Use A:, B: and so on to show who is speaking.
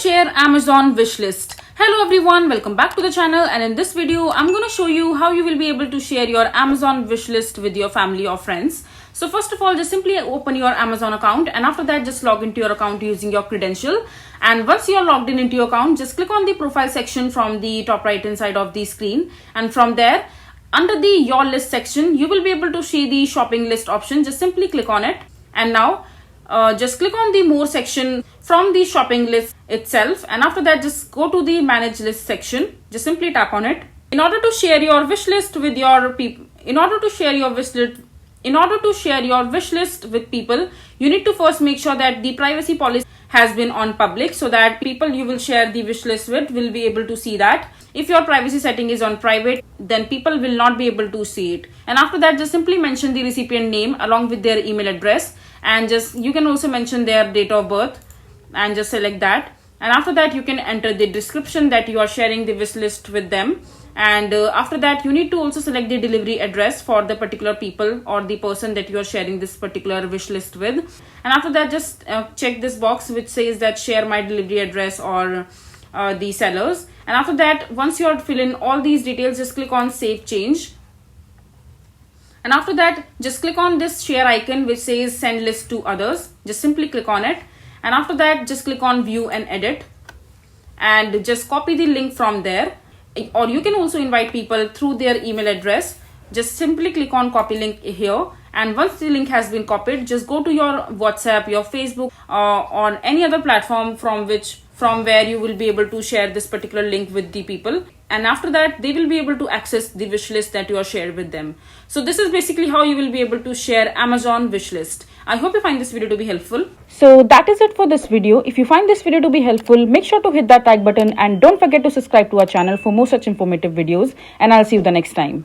A: share Amazon wishlist. Hello everyone, welcome back to the channel, and in this video I'm going to show you how you will be able to share your Amazon wishlist with your family or friends. So first of all, just simply open your Amazon account, and after that just log into your account using your credential. And once you're logged in into your account, just click on the profile section from the top right hand side of the screen, and from there under the your list section you will be able to see the shopping list option. Just simply click on it, and now just click on the more section from the shopping list itself, and after that just go to the manage list section. Just simply tap on it. In order to share your wish list with your people, in order to share your wish list with people, you need to first make sure that the privacy policy has been on public, so that people you will share the wish list with will be able to see that. If your privacy setting is on private, then people will not be able to see it. And after that just simply mention the recipient name along with their email address, and just you can also mention their date of birth and just select that. And after that you can enter the description that you are sharing the wish list with them. And after that you need to also select the delivery address for the particular people or the person that you are sharing this particular wish list with. And after that just check this box which says that share my delivery address or the sellers. And after that, once you are filling all these details, just click on save change. And after that just click on this share icon which says send list to others. Just simply click on it, and after that just click on view and edit, and just copy the link from there, or you can also invite people through their email address. Just simply click on copy link here, and once the link has been copied, just go to your WhatsApp, your Facebook or any other platform from where you will be able to share this particular link with the people, and after that they will be able to access the wish list that you are shared with them. So this is basically how you will be able to share Amazon wish list. I hope you find this video to be helpful.
B: So that is it for this video. If you find this video to be helpful, make sure to hit that like button, and don't forget to subscribe to our channel for more such informative videos, and I'll see you the next time.